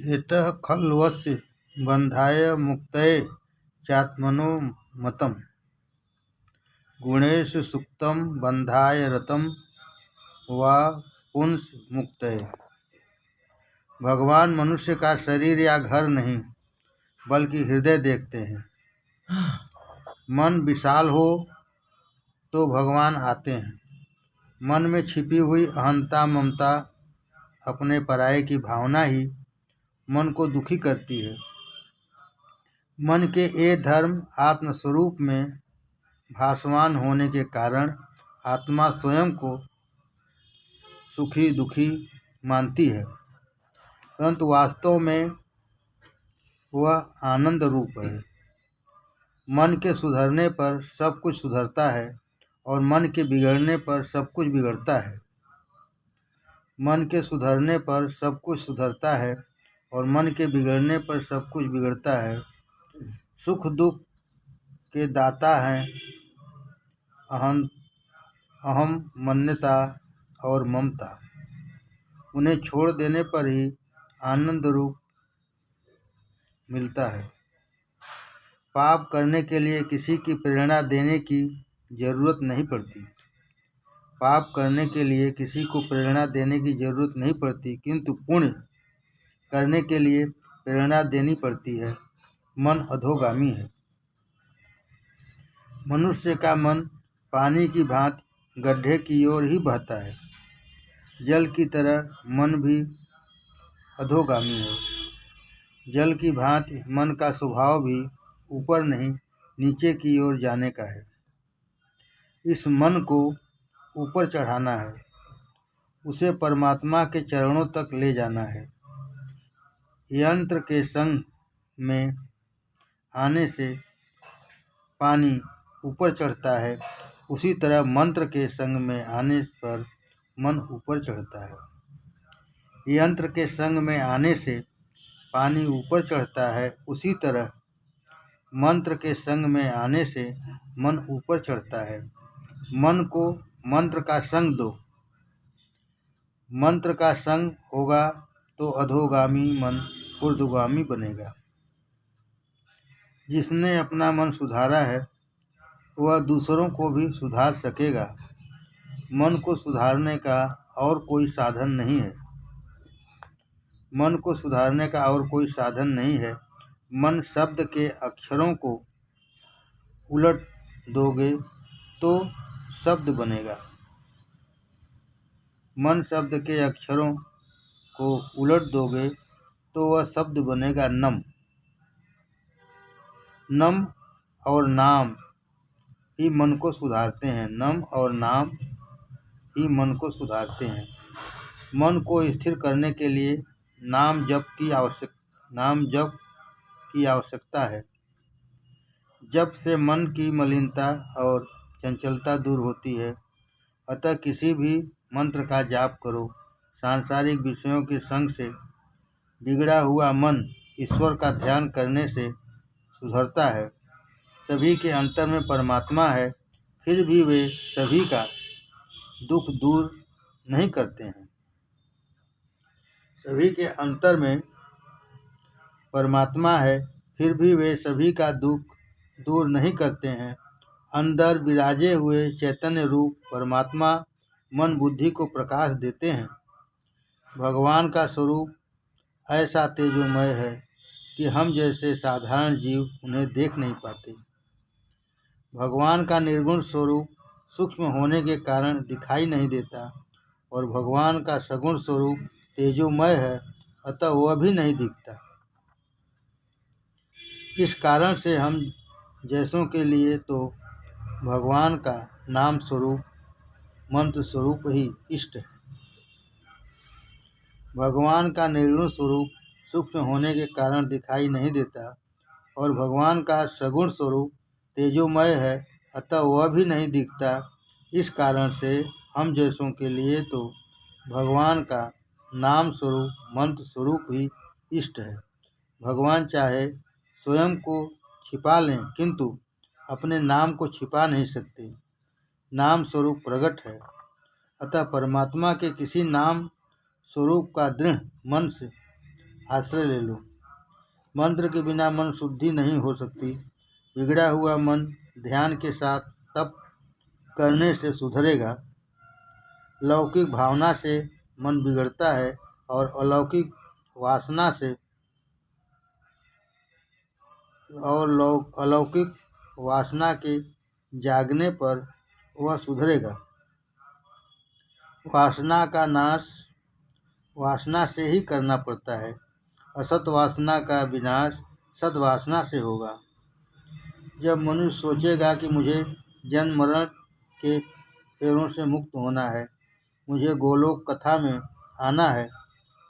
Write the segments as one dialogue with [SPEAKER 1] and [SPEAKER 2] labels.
[SPEAKER 1] एतः खल्वस्य बन्धाय मुक्तये चात्मनो मतम् गुणेषु सुक्तं बन्धाय रतं वा पुंस मुक्तये। भगवान मनुष्य का शरीर या घर नहीं बल्कि हृदय देखते हैं। मन विशाल हो तो भगवान आते हैं। मन में छिपी हुई अहंता ममता अपने पराये की भावना ही मन को दुखी करती है। मन के ये धर्म आत्मस्वरूप में भासमान होने के कारण आत्मा स्वयं को सुखी दुखी मानती है, परंतु वास्तव में वह आनंद रूप है। मन के सुधरने पर सब कुछ सुधरता है और मन के बिगड़ने पर सब कुछ बिगड़ता है। मन के सुधरने पर सब कुछ सुधरता है और मन के बिगड़ने पर सब कुछ बिगड़ता है। सुख दुख के दाता हैं अहम मन्यता और ममता। उन्हें छोड़ देने पर ही आनंद रूप मिलता है। पाप करने के लिए किसी की प्रेरणा देने की जरूरत नहीं पड़ती। पाप करने के लिए किसी को प्रेरणा देने की जरूरत नहीं पड़ती, किंतु पुण्य करने के लिए प्रेरणा देनी पड़ती है। मन अधोगामी है। मनुष्य का मन पानी की भांति गड्ढे की ओर ही बहता है। जल की तरह मन भी अधोगामी है। जल की भांति मन का स्वभाव भी ऊपर नहीं नीचे की ओर जाने का है। इस मन को ऊपर चढ़ाना है, उसे परमात्मा के चरणों तक ले जाना है। यंत्र के संग में आने से पानी ऊपर चढ़ता है, उसी तरह मंत्र के संग में आने पर मन ऊपर चढ़ता है। यंत्र के संग में आने से पानी ऊपर चढ़ता है, उसी तरह मंत्र के संग में आने से मन ऊपर चढ़ता है। मन को मंत्र का संग दो। मंत्र का संग होगा तो अधोगामी मन ऊर्ध्वगामी बनेगा। जिसने अपना मन सुधारा है वह दूसरों को भी सुधार सकेगा। मन को सुधारने का और कोई साधन नहीं है। मन को सुधारने का और कोई साधन नहीं है। मन शब्द के अक्षरों को उलट दोगे तो शब्द बनेगा। मन शब्द के अक्षरों को उलट दोगे तो वह शब्द बनेगा नम। नम और नाम ही मन को सुधारते हैं। नम और नाम ही मन को सुधारते हैं। मन को स्थिर करने के लिए नाम जप की आवश्यकता है। जप से मन की मलिनता और चंचलता दूर होती है। अतः किसी भी मंत्र का जाप करो। सांसारिक विषयों के संग से बिगड़ा हुआ मन ईश्वर का ध्यान करने से सुधरता है। सभी के अंतर में परमात्मा है, फिर भी वे सभी का दुख दूर नहीं करते हैं। सभी के अंतर में परमात्मा है, फिर भी वे सभी का दुख दूर नहीं करते हैं। अंदर विराजे हुए चैतन्य रूप परमात्मा मन बुद्धि को प्रकाश देते हैं। भगवान का स्वरूप ऐसा तेजोमय है कि हम जैसे साधारण जीव उन्हें देख नहीं पाते। भगवान का निर्गुण स्वरूप सूक्ष्म होने के कारण दिखाई नहीं देता और भगवान का सगुण स्वरूप तेजोमय है, अतः वह भी नहीं दिखता। इस कारण से हम जैसों के लिए तो भगवान का नाम स्वरूप मंत्र स्वरूप ही इष्ट है। भगवान का निर्गुण स्वरूप सूक्ष्म होने के कारण दिखाई नहीं देता और भगवान का सगुण स्वरूप तेजोमय है, अतः वह भी नहीं दिखता। इस कारण से हम जैसों के लिए तो भगवान का नाम स्वरूप मंत्र स्वरूप ही इष्ट है। भगवान चाहे स्वयं को छिपा लें, किंतु अपने नाम को छिपा नहीं सकते। नाम स्वरूप प्रकट है, अतः परमात्मा के किसी नाम स्वरूप का दृढ़ मन से आश्रय ले लो। मंत्र के बिना मन शुद्धि नहीं हो सकती। बिगड़ा हुआ मन ध्यान के साथ तप करने से सुधरेगा। लौकिक भावना से मन बिगड़ता है और अलौकिक वासना से अलौकिक वासना के जागने पर वह सुधरेगा। वासना का नाश वासना से ही करना पड़ता है। असत वासना का विनाश सद्वासना से होगा। जब मनुष्य सोचेगा कि मुझे जन्म मरण के फेरों से मुक्त होना है, मुझे गोलोक कथा में आना है,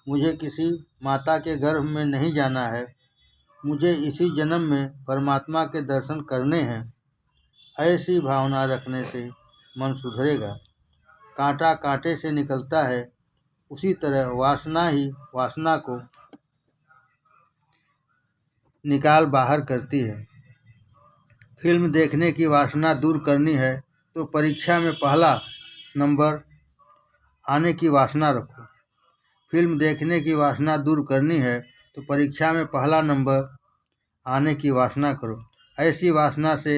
[SPEAKER 1] मुझे किसी माता के गर्भ में नहीं जाना है, मुझे इसी जन्म में परमात्मा के दर्शन करने हैं, ऐसी भावना रखने से मन सुधरेगा। कांटा कांटे से निकलता है, उसी तरह वासना ही वासना को निकाल बाहर करती है। फिल्म देखने की वासना दूर करनी है तो परीक्षा में पहला नंबर आने की वासना रखो। फिल्म देखने की वासना दूर करनी है तो परीक्षा में पहला नंबर आने की वासना करो। ऐसी वासना से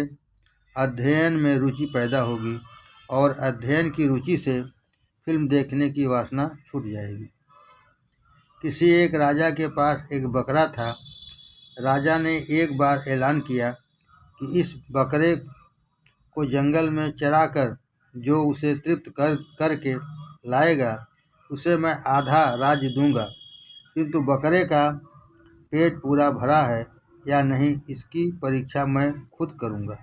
[SPEAKER 1] अध्ययन में रुचि पैदा होगी और अध्ययन की रुचि से फिल्म देखने की वासना छूट जाएगी। किसी एक राजा के पास एक बकरा था। राजा ने एक बार ऐलान किया कि इस बकरे को जंगल में चराकर जो उसे तृप्त करके लाएगा उसे मैं आधा राज्य दूंगा, किंतु बकरे का पेट पूरा भरा है या नहीं इसकी परीक्षा मैं खुद करूंगा।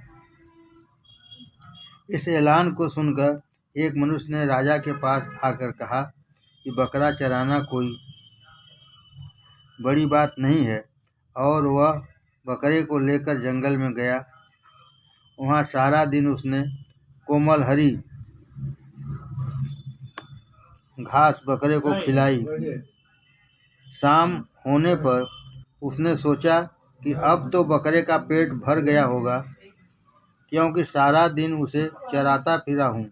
[SPEAKER 1] इस ऐलान को सुनकर एक मनुष्य ने राजा के पास आकर कहा कि बकरा चराना कोई बड़ी बात नहीं है, और वह बकरे को लेकर जंगल में गया। वहाँ सारा दिन उसने कोमल हरी घास बकरे को खिलाई। शाम होने पर उसने सोचा कि अब तो बकरे का पेट भर गया होगा, क्योंकि सारा दिन उसे चराता फिरा हूँ।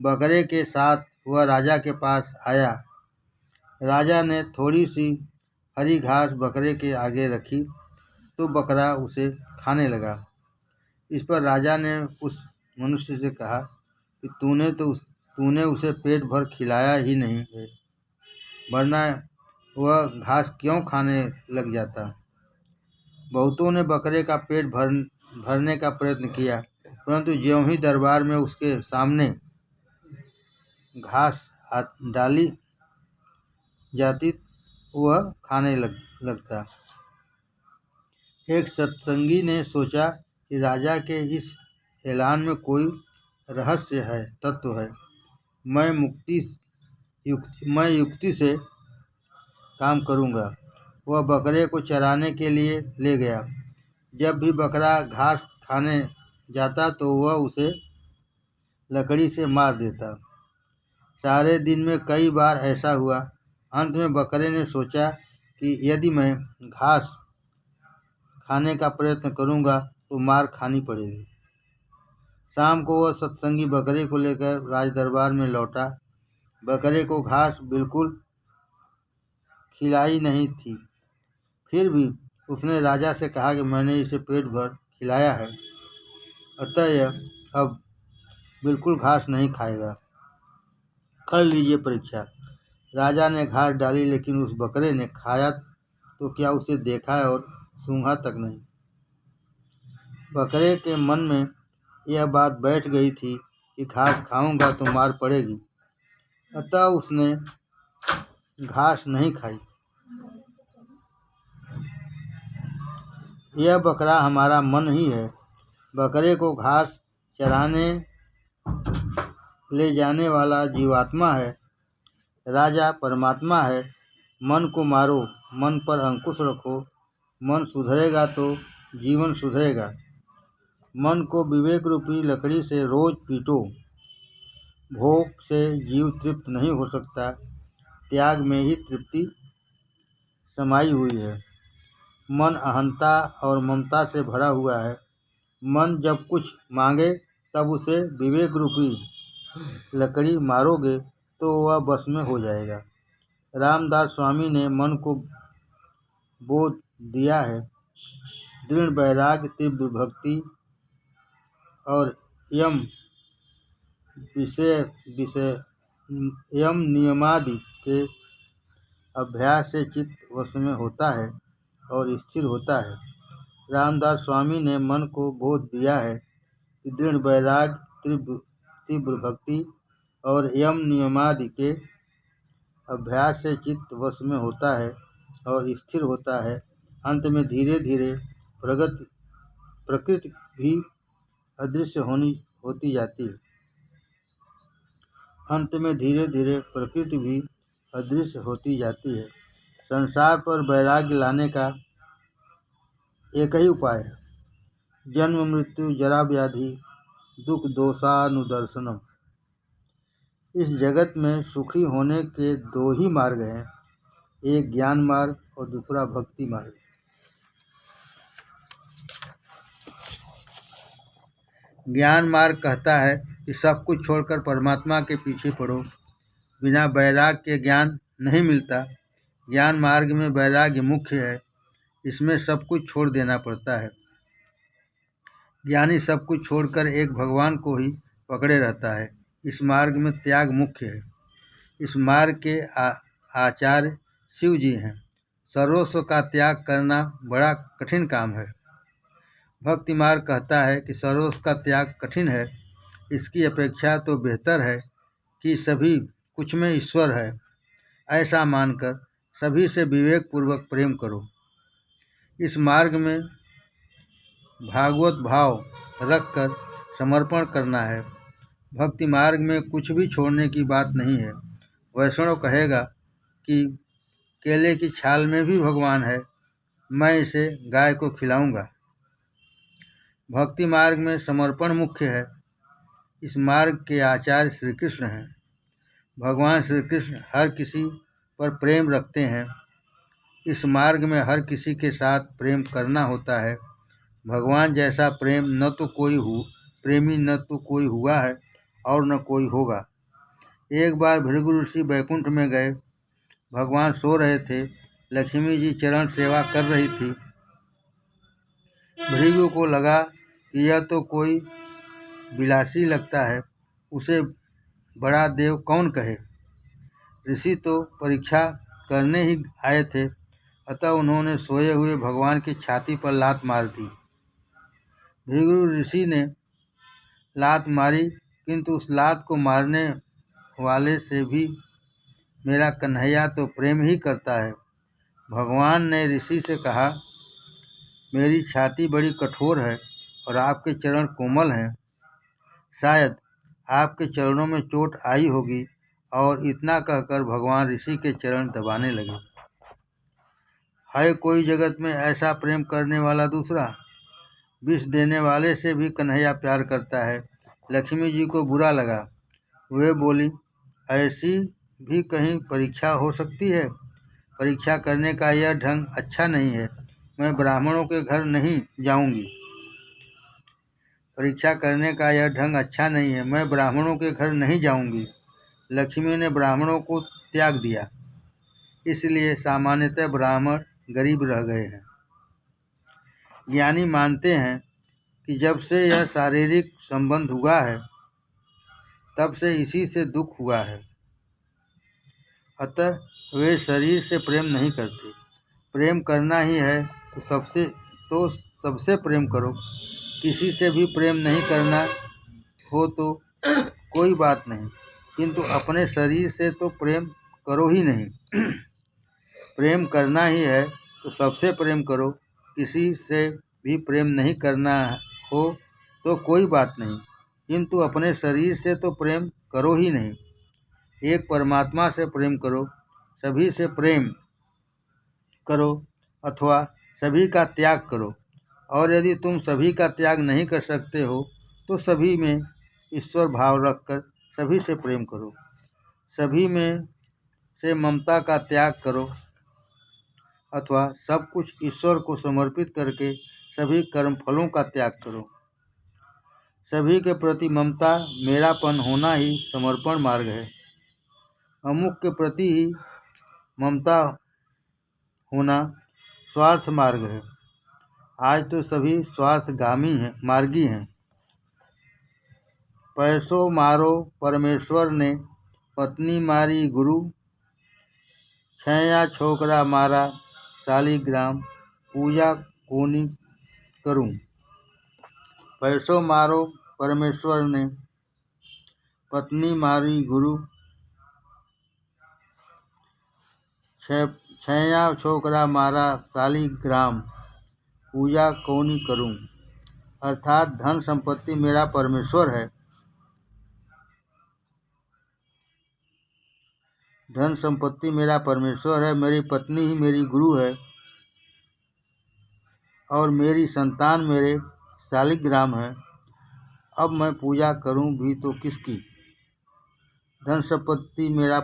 [SPEAKER 1] बकरे के साथ वह राजा के पास आया। राजा ने थोड़ी सी हरी घास बकरे के आगे रखी तो बकरा उसे खाने लगा। इस पर राजा ने उस मनुष्य से कहा कि तूने उसे पेट भर खिलाया ही नहीं है, वरना वह घास क्यों खाने लग जाता। बहुतों ने बकरे का पेट भरने का प्रयत्न किया, परंतु ज्यों ही दरबार में उसके सामने घास डाली जाती वह खाने लगता। एक सत्संगी ने सोचा कि राजा के इस ऐलान में कोई रहस्य है, तत्व है। मैं युक्ति से काम करूंगा। वह बकरे को चराने के लिए ले गया। जब भी बकरा घास खाने जाता तो वह उसे लकड़ी से मार देता। सारे दिन में कई बार ऐसा हुआ। अंत में बकरे ने सोचा कि यदि मैं घास खाने का प्रयत्न करूंगा तो मार खानी पड़ेगी। शाम को वह सत्संगी बकरे को लेकर राज दरबार में लौटा। बकरे को घास बिल्कुल खिलाई नहीं थी, फिर भी उसने राजा से कहा कि मैंने इसे पेट भर खिलाया है, अतः यह अब बिल्कुल घास नहीं खाएगा। कर लीजिए परीक्षा। राजा ने घास डाली, लेकिन उस बकरे ने खाया तो क्या उसे देखा और सूंघा तक नहीं। बकरे के मन में यह बात बैठ गई थी कि घास खाऊंगा तो मार पड़ेगी, अतः उसने घास नहीं खाई। यह बकरा हमारा मन ही है। बकरे को घास चराने ले जाने वाला जीवात्मा है, राजा परमात्मा है। मन को मारो, मन पर अंकुश रखो। मन सुधरेगा तो जीवन सुधरेगा। मन को विवेक रूपी लकड़ी से रोज पीटो। भोग से जीव तृप्त नहीं हो सकता, त्याग में ही तृप्ति समाई हुई है। मन अहंता और ममता से भरा हुआ है। मन जब कुछ मांगे तब उसे विवेक रूपी लकड़ी मारोगे तो वह बस में हो जाएगा। रामदास स्वामी ने मन को बोध दिया है। दृढ़ वैराग्य, तीव्र भक्ति और यम विषय विषय यम नियमादि के अभ्यास से चित्त वश में होता है और स्थिर होता है। रामदास स्वामी ने मन को बोध दिया है कि दृढ़ वैराग्य, तीव्र भक्ति और यम नियमादि के अभ्यास से चित्त वश में होता है और स्थिर होता है। अंत में धीरे धीरे प्रकृति भी अदृश्य होती जाती है। अंत में धीरे धीरे प्रकृति भी अदृश्य होती जाती है। संसार पर वैराग्य लाने का एक ही उपाय है, जन्म मृत्यु जरा व्याधि दुख दोषानुदर्शनम। इस जगत में सुखी होने के दो ही मार्ग हैं, एक ज्ञान मार्ग और दूसरा भक्ति मार्ग। ज्ञान मार्ग कहता है कि सब कुछ छोड़कर परमात्मा के पीछे पड़ो। बिना वैराग्य के ज्ञान नहीं मिलता। ज्ञान मार्ग में वैराग्य मुख्य है, इसमें सब कुछ छोड़ देना पड़ता है। ज्ञानी सब कुछ छोड़कर एक भगवान को ही पकड़े रहता है। इस मार्ग में त्याग मुख्य है। इस मार्ग के आचार्य शिव जी हैं। सर्वस्व का त्याग करना बड़ा कठिन काम है। भक्ति मार्ग कहता है कि सर्वस्व का त्याग कठिन है, इसकी अपेक्षा तो बेहतर है कि सभी कुछ में ईश्वर है, ऐसा मानकर सभी से विवेक पूर्वक प्रेम करो। इस मार्ग में भागवत भाव रखकर समर्पण करना है। भक्ति मार्ग में कुछ भी छोड़ने की बात नहीं है। वैष्णव कहेगा कि केले की छाल में भी भगवान है, मैं इसे गाय को खिलाऊंगा। भक्ति मार्ग में समर्पण मुख्य है। इस मार्ग के आचार्य श्री कृष्ण हैं। भगवान श्री कृष्ण हर किसी पर प्रेम रखते हैं। इस मार्ग में हर किसी के साथ प्रेम करना होता है। भगवान जैसा प्रेमी न तो कोई हुआ है और न कोई होगा। एक बार भृगु ऋषि बैकुंठ में गए। भगवान सो रहे थे। लक्ष्मी जी चरण सेवा कर रही थी। भृगु को लगा कि यह तो कोई विलासी लगता है, उसे बड़ा देव कौन कहे। ऋषि तो परीक्षा करने ही आए थे, अतः उन्होंने सोए हुए भगवान की छाती पर लात मार दी। भृगु ऋषि ने लात मारी, किंतु उस लात को मारने वाले से भी मेरा कन्हैया तो प्रेम ही करता है। भगवान ने ऋषि से कहा, मेरी छाती बड़ी कठोर है और आपके चरण कोमल हैं, शायद आपके चरणों में चोट आई होगी। और इतना कहकर भगवान ऋषि के चरण दबाने लगे। है कोई जगत में ऐसा प्रेम करने वाला दूसरा? विष देने वाले से भी कन्हैया प्यार करता है। लक्ष्मी जी को बुरा लगा। वे बोली, ऐसी भी कहीं परीक्षा हो सकती है? परीक्षा करने का यह ढंग अच्छा नहीं है। मैं ब्राह्मणों के घर नहीं जाऊंगी। परीक्षा करने का यह ढंग अच्छा नहीं है। मैं ब्राह्मणों के घर नहीं जाऊंगी। लक्ष्मी ने ब्राह्मणों को त्याग दिया, इसलिए सामान्यतः ब्राह्मण गरीब रह गए हैं। ज्ञानी मानते हैं कि जब से यह शारीरिक संबंध हुआ है, तब से इसी से दुख हुआ है। अतः वे शरीर से प्रेम नहीं करते। प्रेम करना ही है तो सबसे प्रेम करो। किसी से भी प्रेम नहीं करना हो तो कोई बात नहीं, किंतु अपने शरीर से तो प्रेम करो ही नहीं। प्रेम करना ही है तो सबसे प्रेम करो। किसी से भी प्रेम नहीं करना हो तो कोई बात नहीं, किंतु अपने शरीर से तो प्रेम करो ही नहीं। एक परमात्मा से प्रेम करो, सभी से प्रेम करो अथवा सभी का त्याग करो। और यदि तुम सभी का त्याग नहीं कर सकते हो तो सभी में ईश्वर भाव रखकर सभी से प्रेम करो। सभी में से ममता का त्याग करो अथवा सब कुछ ईश्वर को समर्पित करके सभी कर्मफलों का त्याग करो। सभी के प्रति ममता, मेरापन होना ही समर्पण मार्ग है। अमुक के प्रति ही ममता होना स्वार्थ मार्ग है। आज तो सभी मार्गी हैं। पैसों मारो परमेश्वर ने, पत्नी मारी गुरु, छैया छोकरा मारा शालिग्राम, पूजा कोनी करूं। पैसों मारो परमेश्वर ने, पत्नी मारी गुरु, छैया छोकरा मारा शालिग्राम, पूजा कौनी करूं। अर्थात धन संपत्ति मेरा परमेश्वर है। धन संपत्ति मेरा परमेश्वर है, मेरी पत्नी ही मेरी गुरु है और मेरी संतान मेरे शालिग्राम है। अब मैं पूजा करूं भी तो किसकी। धन संपत्ति मेरा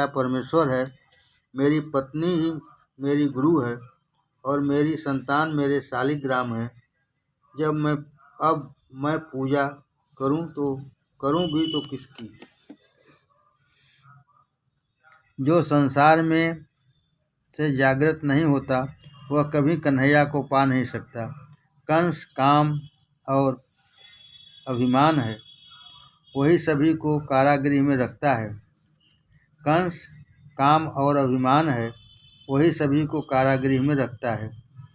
[SPEAKER 1] परमेश्वर है, मेरी पत्नी ही मेरी गुरु है और मेरी संतान मेरे शालिग्राम है। अब मैं पूजा करूं भी तो किसकी। जो संसार में से जागृत नहीं होता वह कभी कन्हैया को पा नहीं सकता। कंस काम और अभिमान है, वही सभी को कारागृह में रखता है। कंस काम और अभिमान है, वही सभी को कारागृह में रखता है।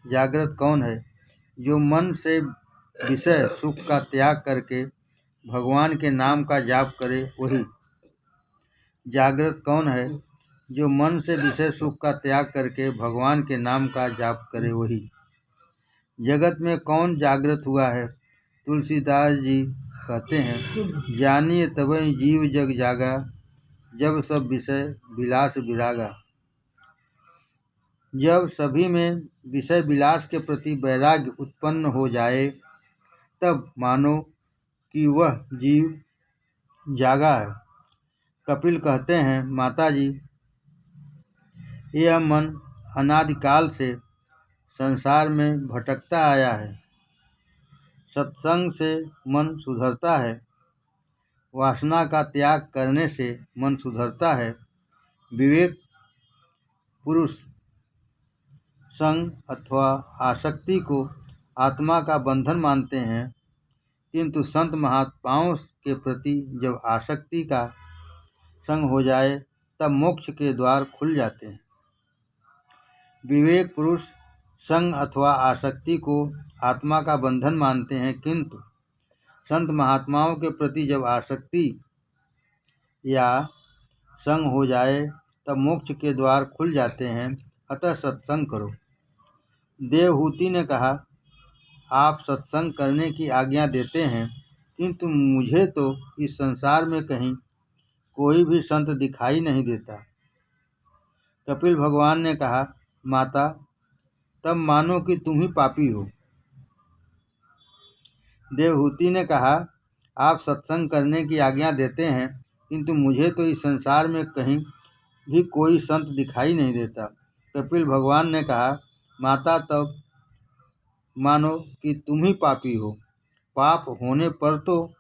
[SPEAKER 1] जागृत कौन है? जो मन से विषय सुख का त्याग करके भगवान के नाम का जाप करे वही। जागृत कौन है? जो मन से विषय सुख का त्याग करके भगवान के नाम का जाप करे वही। जगत में कौन जागृत हुआ है? तुलसीदास जी कहते हैं, जानिए तबहि जीव जग जागा, जब सब विषय विलास विरागा। जब सभी में विषय विलास के प्रति वैराग्य उत्पन्न हो जाए तब मानो कि वह जीव जागा है। कपिल कहते हैं, माताजी, यह मन अनादिकाल से संसार में भटकता आया है। सत्संग से मन सुधरता है, वासना का त्याग करने से मन सुधरता है। विवेक पुरुष संग अथवा आसक्ति को आत्मा का बंधन मानते हैं, किंतु संत महात्माओं के प्रति जब आसक्ति का संग हो जाए तब मोक्ष के द्वार खुल जाते हैं। विवेक पुरुष संग अथवा आसक्ति को आत्मा का बंधन मानते हैं, किंतु संत महात्माओं के प्रति जब आसक्ति या संग हो जाए तब मोक्ष के द्वार खुल जाते हैं। अतः सत्संग करो। देवहूति ने कहा, आप सत्संग करने की आज्ञा देते हैं, किंतु मुझे तो इस संसार में कहीं कोई भी संत दिखाई नहीं देता। कपिल भगवान ने कहा, माता, तब मानो कि तुम ही पापी हो। देवहूति ने कहा, आप सत्संग करने की आज्ञा देते हैं, किंतु मुझे तो इस संसार में कहीं भी कोई संत दिखाई नहीं देता। कपिल भगवान ने कहा, माता, तब मानो कि तुम ही पापी हो। पाप होने पर तो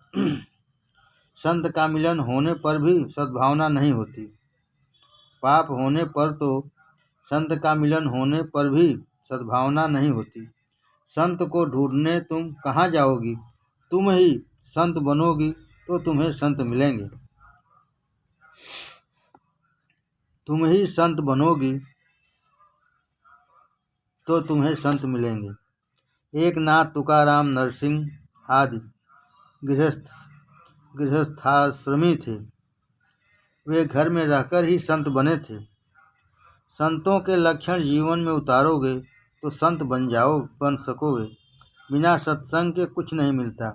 [SPEAKER 1] संत का मिलन होने पर भी सद्भावना नहीं होती। पाप होने पर तो संत का मिलन होने पर भी सद्भावना नहीं होती। संत को ढूंढने तुम कहाँ जाओगी? तुम ही संत बनोगी तो तुम्हें संत मिलेंगे। तुम ही संत बनोगी तो तुम्हें संत मिलेंगे। एक नाथ, तुकाराम, नरसिंह आदि गृहस्थाश्रमी थे। वे घर में रहकर ही संत बने थे। संतों के लक्षण जीवन में उतारोगे तो संत बन सकोगे। बिना सत्संग के कुछ नहीं मिलता।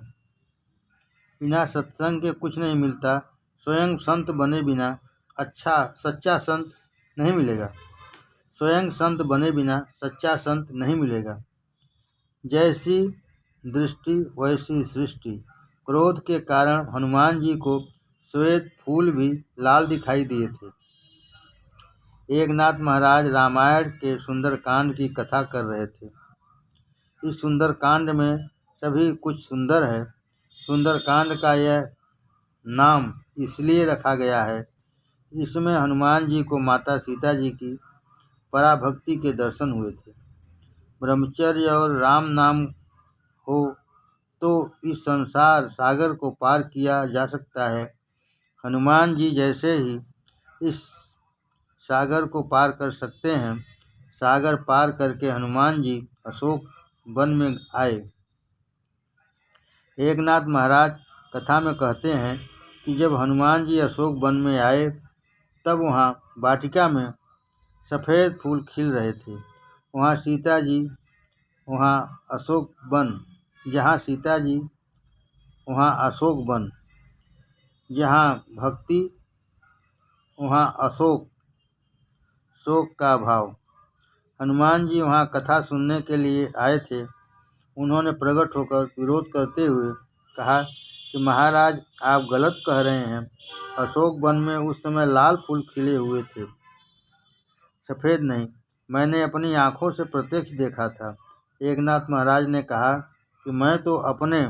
[SPEAKER 1] बिना सत्संग के कुछ नहीं मिलता। स्वयं संत बने बिना सच्चा संत नहीं मिलेगा। स्वयं संत बने बिना सच्चा संत नहीं मिलेगा। जैसी दृष्टि वैसी सृष्टि। क्रोध के कारण हनुमान जी को श्वेत फूल भी लाल दिखाई दिए थे। एक नाथ महाराज रामायण के सुंदरकांड की कथा कर रहे थे। इस सुंदरकांड में सभी कुछ सुंदर है। सुंदरकांड का यह नाम इसलिए रखा गया है, इसमें हनुमान जी को माता सीता जी की पराभक्ति के दर्शन हुए थे। ब्रह्मचर्य और राम नाम हो तो इस संसार सागर को पार किया जा सकता है। हनुमान जी जैसे ही इस सागर को पार कर सकते हैं। सागर पार करके हनुमान जी अशोक वन में आए। एकनाथ महाराज कथा में कहते हैं कि जब हनुमान जी अशोक वन में आए तब वहाँ वाटिका में सफ़ेद फूल खिल रहे थे। वहाँ सीता जी, वहाँ अशोक वन, जहाँ सीता जी वहाँ अशोक वन, जहाँ भक्ति वहाँ अशोक, शोक का भाव। हनुमान जी वहाँ कथा सुनने के लिए आए थे। उन्होंने प्रकट होकर विरोध करते हुए कहा कि महाराज आप गलत कह रहे हैं। अशोक वन में उस समय लाल फूल खिले हुए थे, सफ़ेद नहीं। मैंने अपनी आँखों से प्रत्यक्ष देखा था। एकनाथ महाराज ने कहा कि मैं तो अपने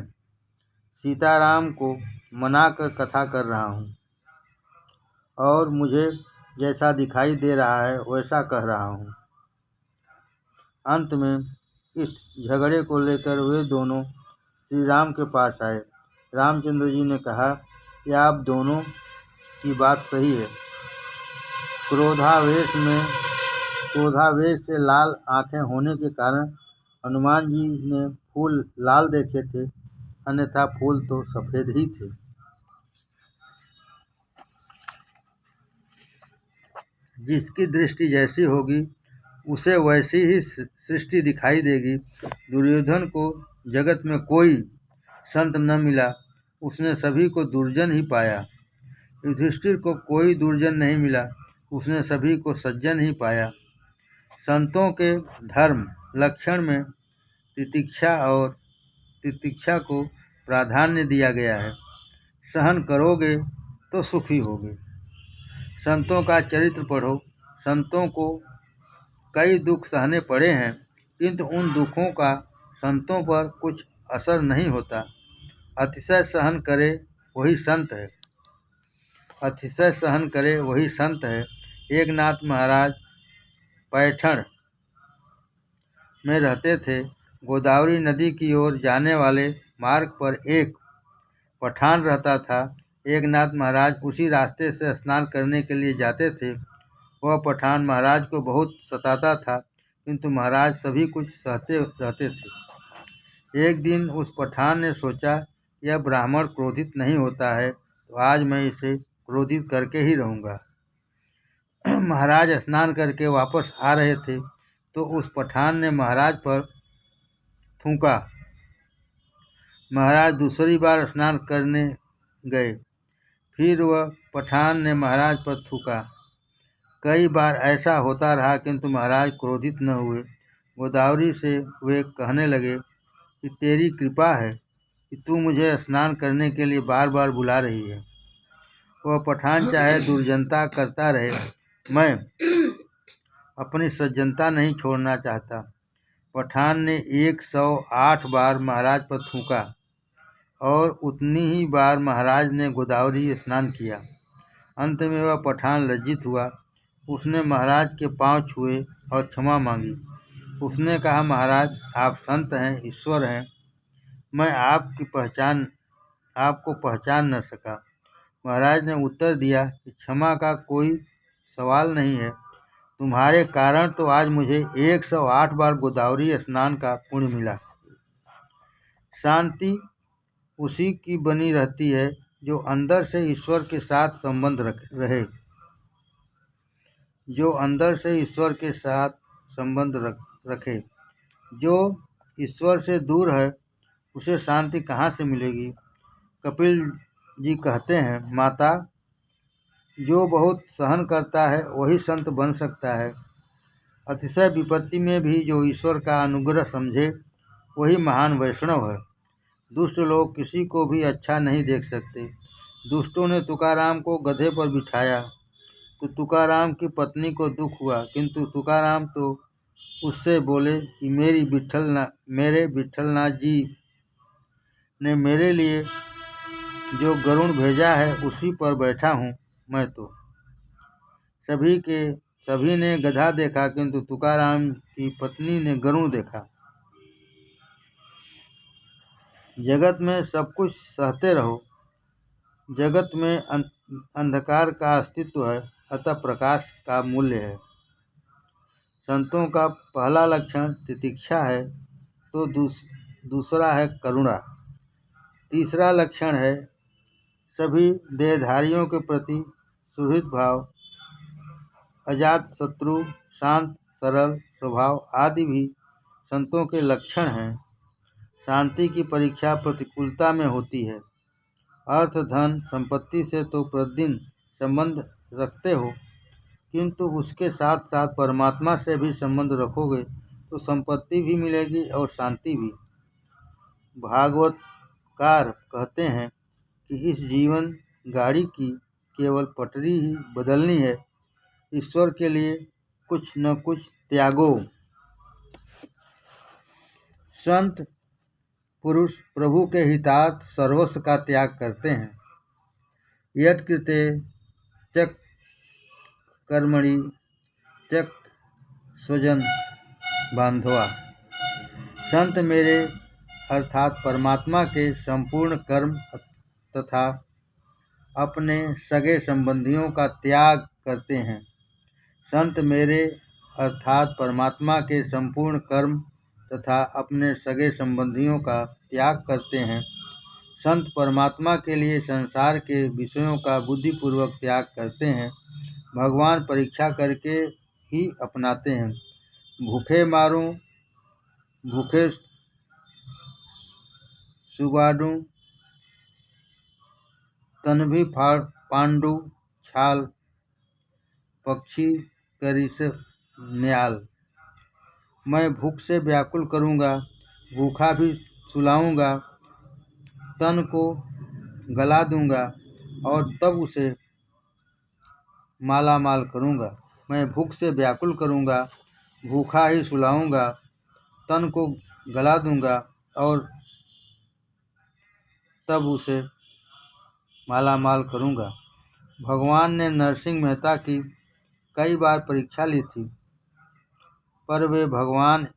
[SPEAKER 1] सीताराम को मनाकर कथा कर रहा हूँ और मुझे जैसा दिखाई दे रहा है वैसा कह रहा हूँ। अंत में इस झगड़े को लेकर वे दोनों श्री राम के पास आए। रामचंद्र जी ने कहा कि आप दोनों की बात सही है। क्रोधावेश से लाल आंखें होने के कारण हनुमान जी ने फूल लाल देखे थे, अन्यथा फूल तो सफ़ेद ही थे। जिसकी दृष्टि जैसी होगी उसे वैसी ही सृष्टि दिखाई देगी। दुर्योधन को जगत में कोई संत न मिला, उसने सभी को दुर्जन ही पाया। युधिष्ठिर को कोई दुर्जन नहीं मिला, उसने सभी को सज्जन ही पाया। संतों के धर्म लक्षण में तितिक्षा को प्राधान्य दिया गया है। सहन करोगे तो सुखी होगे। संतों का चरित्र पढ़ो। संतों को कई दुख सहने पड़े हैं, किंतु उन दुखों का संतों पर कुछ असर नहीं होता। अतिशय सहन करे वही संत है। अतिशय सहन करे वही संत है। एकनाथ महाराज पैठण में रहते थे। गोदावरी नदी की ओर जाने वाले मार्ग पर एक पठान रहता था। एकनाथ महाराज उसी रास्ते से स्नान करने के लिए जाते थे। वह पठान महाराज को बहुत सताता था, किंतु महाराज सभी कुछ सहते रहते थे। एक दिन उस पठान ने सोचा, यह ब्राह्मण क्रोधित नहीं होता है तो आज मैं इसे क्रोधित करके ही रहूँगा। महाराज स्नान करके वापस आ रहे थे तो उस पठान ने महाराज पर थूका। महाराज दूसरी बार स्नान करने गए, फिर वह पठान ने महाराज पर थूका। कई बार ऐसा होता रहा, किंतु महाराज क्रोधित न हुए। गोदावरी से वे कहने लगे कि तेरी कृपा है कि तू मुझे स्नान करने के लिए बार बार बुला रही है। वह पठान चाहे दुर्जनता करता रहे, मैं अपनी सज्जनता नहीं छोड़ना चाहता। पठान ने 108 बार महाराज पर थूका और उतनी ही बार महाराज ने गोदावरी स्नान किया। अंत में वह पठान लज्जित हुआ। उसने महाराज के पांव छुए और क्षमा मांगी। उसने कहा, महाराज आप संत हैं, ईश्वर हैं, मैं आपको पहचान न सका। महाराज ने उत्तर दिया कि क्षमा का कोई सवाल नहीं है। तुम्हारे कारण तो आज मुझे 108 बार गोदावरी स्नान का पुण्य मिला। शांति उसी की बनी रहती है जो अंदर से ईश्वर के साथ संबंध रहे। जो अंदर से ईश्वर के साथ संबंध रखे। जो ईश्वर से दूर है उसे शांति कहाँ से मिलेगी। कपिल जी कहते हैं, माता जो बहुत सहन करता है वही संत बन सकता है। अतिशय विपत्ति में भी जो ईश्वर का अनुग्रह समझे वही महान वैष्णव है। दुष्ट लोग किसी को भी अच्छा नहीं देख सकते। दुष्टों ने तुकाराम को गधे पर बिठाया तो तुकाराम की पत्नी को दुख हुआ, किंतु तुकाराम तो उससे बोले कि मेरे विठलनाथ जी ने मेरे लिए जो गरुण भेजा है उसी पर बैठा हूँ। मैं तो सभी ने गधा देखा, किंतु तुकाराम की पत्नी ने गरुड़ देखा। जगत में सब कुछ सहते रहो। जगत में अंधकार का अस्तित्व है, अतः प्रकाश का मूल्य है। संतों का पहला लक्षण तितिक्षा है, तो दूसरा है करुणा। तीसरा लक्षण है सभी देहधारियों के प्रति सुहृद भाव। अजात शत्रु, शांत सरल स्वभाव आदि भी संतों के लक्षण हैं। शांति की परीक्षा प्रतिकूलता में होती है। अर्थ धन संपत्ति से तो प्रतिदिन संबंध रखते हो, किंतु उसके साथ साथ परमात्मा से भी संबंध रखोगे तो संपत्ति भी मिलेगी और शांति भी। भागवतकार कहते हैं कि इस जीवन गाड़ी की केवल पटरी ही बदलनी है, ईश्वर के लिए कुछ न कुछ त्यागो। संत पुरुष प्रभु के हितार्थ सर्वस्व का त्याग करते हैं। यत्कृते त्यक्त कर्मणि त्यक्त स्वजन बांधवा। संत मेरे अर्थात परमात्मा के संपूर्ण कर्म तथा अपने सगे संबंधियों का त्याग करते हैं। संत मेरे अर्थात परमात्मा के संपूर्ण कर्म तथा अपने सगे संबंधियों का त्याग करते हैं। संत परमात्मा के लिए संसार के विषयों का बुद्धिपूर्वक त्याग करते हैं। भगवान परीक्षा करके ही अपनाते हैं। भूखे मारूं, भूखे सुबाडूं, तन भी फाड़ पांडु छाल, पक्षी करिस न्याल। मैं भूख से व्याकुल करूँगा, भूखा भी सुलाऊँगा, तन को गला दूँगा और तब उसे माला माल करूँगा। मैं भूख से व्याकुल करूँगा, भूखा ही सुलाऊँगा, तन को गला दूँगा और तब उसे माला माल करूँगा। भगवान ने नरसिंह मेहता की कई बार परीक्षा ली थी, पर वे भगवान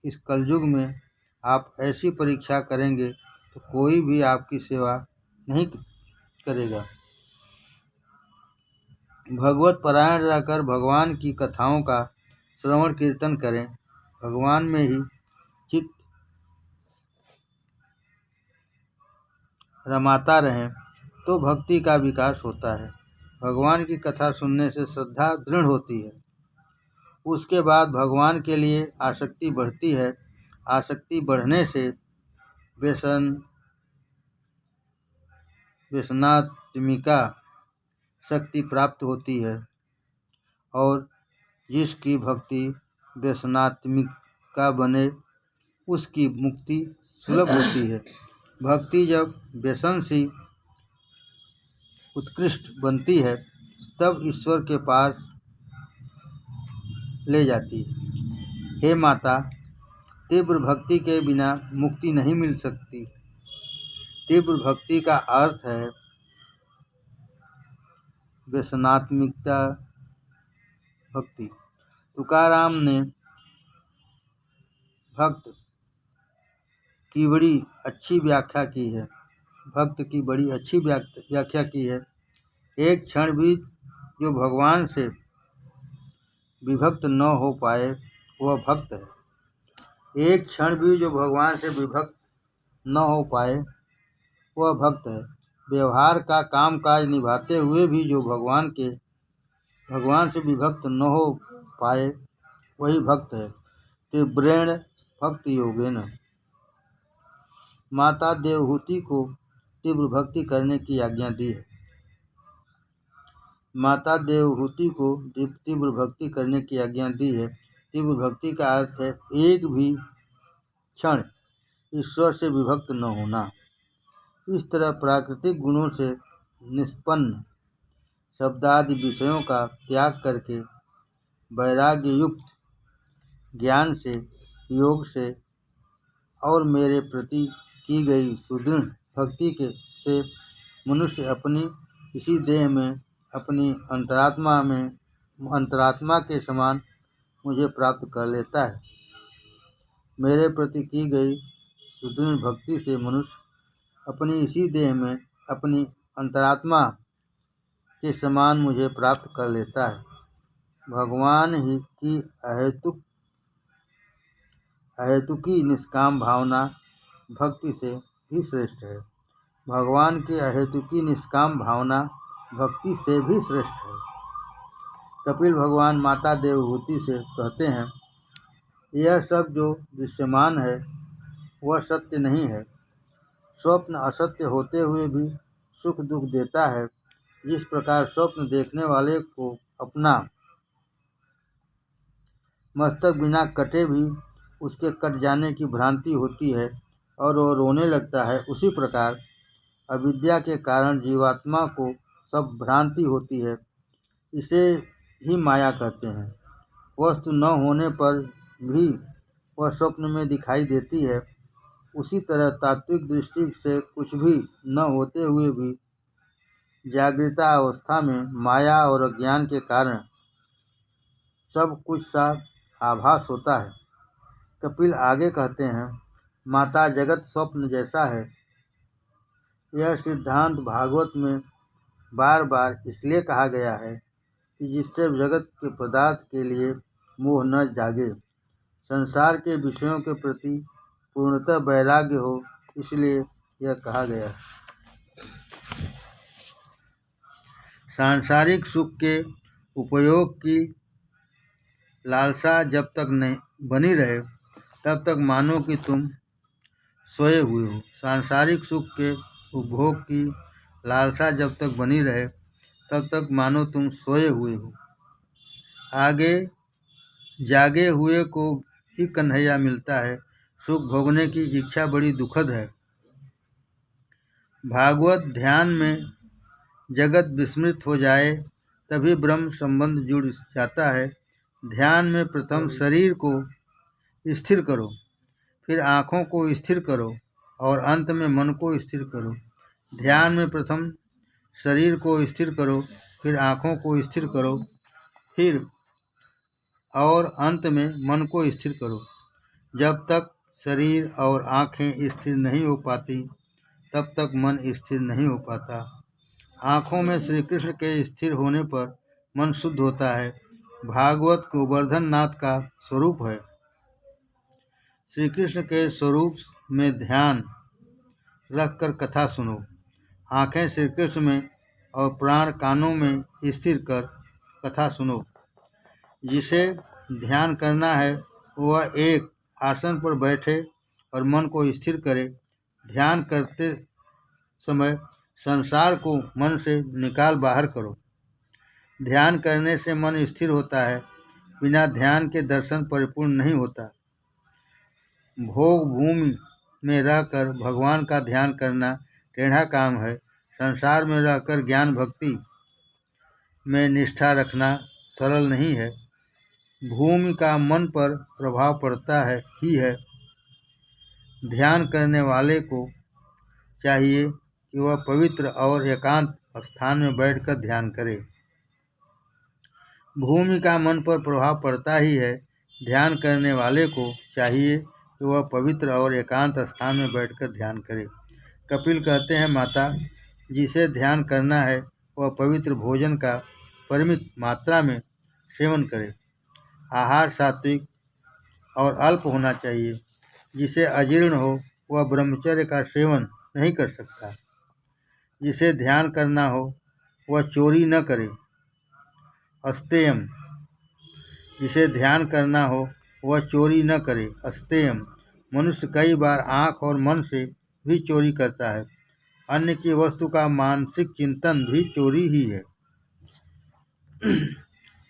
[SPEAKER 1] इस कलयुग में आप ऐसी परीक्षा करेंगे तो कोई भी आपकी सेवा नहीं करेगा। भगवत परायण रहकर भगवान की कथाओं का श्रवण कीर्तन करें। भगवान में ही चित्त रमाता रहें तो भक्ति का विकास होता है। भगवान की कथा सुनने से श्रद्धा दृढ़ होती है। उसके बाद भगवान के लिए आसक्ति बढ़ती है। आसक्ति बढ़ने से व्यसनात्मिका शक्ति प्राप्त होती है और जिसकी भक्ति व्यसनात्मिका बने उसकी मुक्ति सुलभ होती है। भक्ति जब व्यसन से उत्कृष्ट बनती है तब ईश्वर के पास ले जाती है। हे माता, तीव्र भक्ति के बिना मुक्ति नहीं मिल सकती। तीव्र भक्ति का अर्थ है व्यसनात्मिकता भक्ति। तुकाराम ने भक्त की बड़ी अच्छी व्याख्या की है। भक्त की बड़ी अच्छी व्याख्या की है। एक क्षण भी जो भगवान से विभक्त न हो पाए वह भक्त है। एक क्षण भी जो भगवान से विभक्त न हो पाए वह भक्त है। व्यवहार का काम काज निभाते हुए भी जो भगवान से विभक्त न हो पाए वही भक्त है। तीव्रेण भक्ति योगेन। माता देवहूति को तीव्र भक्ति करने की आज्ञा दी है। माता देवहूति को तीव्र भक्ति करने की आज्ञा दी है। तीव्र भक्ति का अर्थ है एक भी क्षण ईश्वर से विभक्त न होना। इस तरह प्राकृतिक गुणों से निष्पन्न शब्दादि विषयों का त्याग करके वैराग्य युक्त ज्ञान से, योग से और मेरे प्रति की गई सुदृढ़ भक्ति से मनुष्य अपनी इसी देह में, अपनी अंतरात्मा में अंतरात्मा के समान मुझे प्राप्त कर लेता है। मेरे प्रति की गई सुदृढ़ भक्ति से मनुष्य अपनी इसी देह में अपनी अंतरात्मा के समान मुझे प्राप्त कर लेता है। भगवान ही की अहेतुकी निष्काम भावना भक्ति से भी श्रेष्ठ है। भगवान की अहेतुकी निष्काम भावना भक्ति से भी श्रेष्ठ है। कपिल भगवान माता देवहूति से कहते हैं, यह सब जो दृश्यमान है वह सत्य नहीं है। स्वप्न असत्य होते हुए भी सुख दुख देता है। जिस प्रकार स्वप्न देखने वाले को अपना मस्तक बिना कटे भी उसके कट जाने की भ्रांति होती है और वह रोने लगता है, उसी प्रकार अविद्या के कारण जीवात्मा को सब भ्रांति होती है। इसे ही माया कहते हैं। वस्तु न होने पर भी वह स्वप्न में दिखाई देती है। उसी तरह तात्विक दृष्टि से कुछ भी न होते हुए भी जागृता अवस्था में माया और अज्ञान के कारण सब कुछ सा आभास होता है। कपिल आगे कहते हैं, माता जगत स्वप्न जैसा है। यह सिद्धांत भागवत में बार बार इसलिए कहा गया है कि जिससे जगत के पदार्थ के लिए मोह न जागे, संसार के विषयों के प्रति पूर्णतः वैराग्य हो, इसलिए यह कहा गया है। सांसारिक सुख के उपयोग की लालसा जब तक नहीं बनी रहे तब तक मानो कि तुम सोए हुए हो। सांसारिक सुख के उपभोग की लालसा जब तक बनी रहे तब तक मानो तुम सोए हुए हो। आगे जागे हुए को ही कन्हैया मिलता है। सुख भोगने की इच्छा बड़ी दुखद है। भागवत ध्यान में जगत विस्मृत हो जाए तभी ब्रह्म संबंध जुड़ जाता है। ध्यान में प्रथम शरीर को स्थिर करो, फिर आँखों को स्थिर करो और अंत में मन को स्थिर करो। ध्यान में प्रथम शरीर को स्थिर करो, फिर आँखों को स्थिर करो, फिर और अंत में मन को स्थिर करो। जब तक शरीर और आँखें स्थिर नहीं हो पाती तब तक मन स्थिर नहीं हो पाता। आँखों में श्री कृष्ण के स्थिर होने पर मन शुद्ध होता है। भागवत गोवर्धन नाथ का स्वरूप है। श्री कृष्ण के स्वरूप में ध्यान रखकर कथा सुनो। आँखें श्री कृष्ण में और प्राण कानों में स्थिर कर कथा सुनो। जिसे ध्यान करना है वह एक आसन पर बैठे और मन को स्थिर करे। ध्यान करते समय संसार को मन से निकाल बाहर करो। ध्यान करने से मन स्थिर होता है। बिना ध्यान के दर्शन परिपूर्ण नहीं होता। भोग भूमि में रहकर भगवान का ध्यान करना टेढ़ा काम है। संसार में रहकर ज्ञान भक्ति में निष्ठा रखना सरल नहीं है। भूमि का मन पर प्रभाव पड़ता है ही है। ध्यान करने वाले को चाहिए कि वह पवित्र और एकांत स्थान में बैठकर ध्यान करे। भूमि का मन पर प्रभाव पड़ता ही है। ध्यान करने वाले को चाहिए कि वह पवित्र और एकांत स्थान में बैठकर ध्यान करे। कपिल कहते हैं, माता जिसे ध्यान करना है वह पवित्र भोजन का परिमित मात्रा में सेवन करे। आहार सात्विक और अल्प होना चाहिए। जिसे अजीर्ण हो वह ब्रह्मचर्य का सेवन नहीं कर सकता। जिसे ध्यान करना हो वह चोरी न करे। अस्तेयम, जिसे ध्यान करना हो वह चोरी न करे। अस्तेयम, मनुष्य कई बार आँख और मन से भी चोरी करता है। अन्य की वस्तु का मानसिक चिंतन भी चोरी ही है।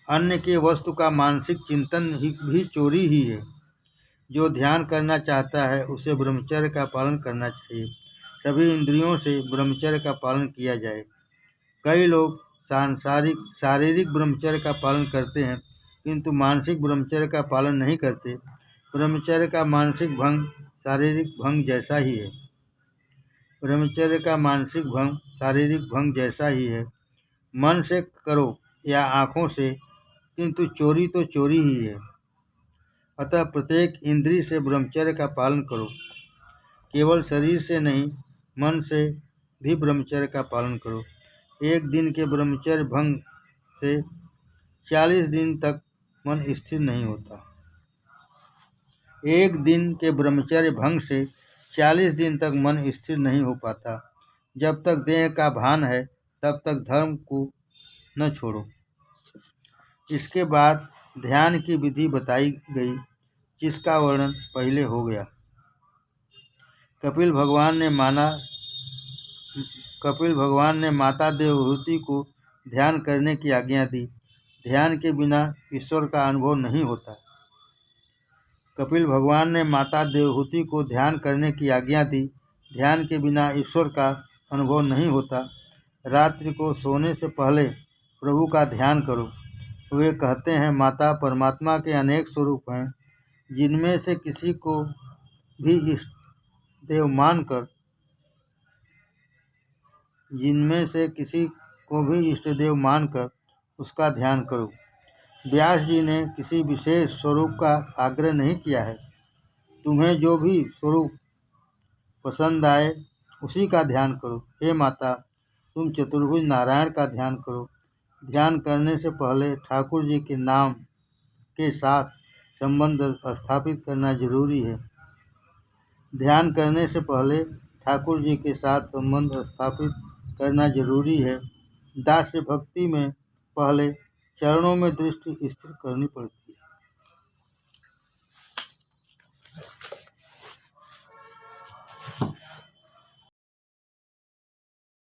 [SPEAKER 1] अन्य की वस्तु का मानसिक चिंतन भी चोरी ही है। जो ध्यान करना चाहता है उसे ब्रह्मचर्य का पालन करना चाहिए। सभी इंद्रियों से ब्रह्मचर्य का पालन किया जाए। कई लोग शारीरिक ब्रह्मचर्य का पालन करते हैं किंतु मानसिक ब्रह्मचर्य का पालन नहीं करते। ब्रह्मचर्य का मानसिक भंग शारीरिक भंग जैसा ही है। ब्रह्मचर्य का मानसिक भंग शारीरिक भंग जैसा ही है। मन से करो या आँखों से किंतु चोरी तो चोरी ही है। अतः प्रत्येक इंद्रिय से ब्रह्मचर्य का पालन करो। केवल शरीर से नहीं, मन से भी ब्रह्मचर्य का पालन करो। एक दिन के ब्रह्मचर्य भंग से 40 दिन तक मन स्थिर नहीं होता। एक दिन के ब्रह्मचर्य भंग से 40 दिन तक मन स्थिर नहीं हो पाता। जब तक देह का भान है तब तक धर्म को न छोड़ो। इसके बाद ध्यान की विधि बताई गई, जिसका वर्णन पहले हो गया। कपिल भगवान ने माता देवहूति को ध्यान करने की आज्ञा दी। ध्यान के बिना ईश्वर का अनुभव नहीं होता। कपिल भगवान ने माता देवहूति को ध्यान करने की आज्ञा दी। ध्यान के बिना ईश्वर का अनुभव नहीं होता। रात्रि को सोने से पहले प्रभु का ध्यान करो। वे कहते हैं, माता, परमात्मा के अनेक स्वरूप हैं, जिनमें से किसी को भी इष्ट देव मानकर उसका ध्यान करो। व्यास जी ने किसी विशेष स्वरूप का आग्रह नहीं किया है। तुम्हें जो भी स्वरूप पसंद आए उसी का ध्यान करो। हे माता, तुम चतुर्भुज नारायण का ध्यान करो। ध्यान करने से पहले ठाकुर जी के नाम के साथ संबंध स्थापित करना जरूरी है। ध्यान करने से पहले ठाकुर जी के साथ संबंध स्थापित करना जरूरी है। दास्य भक्ति में पहले चरणों में दृष्टि स्थिर करनी पड़ती है।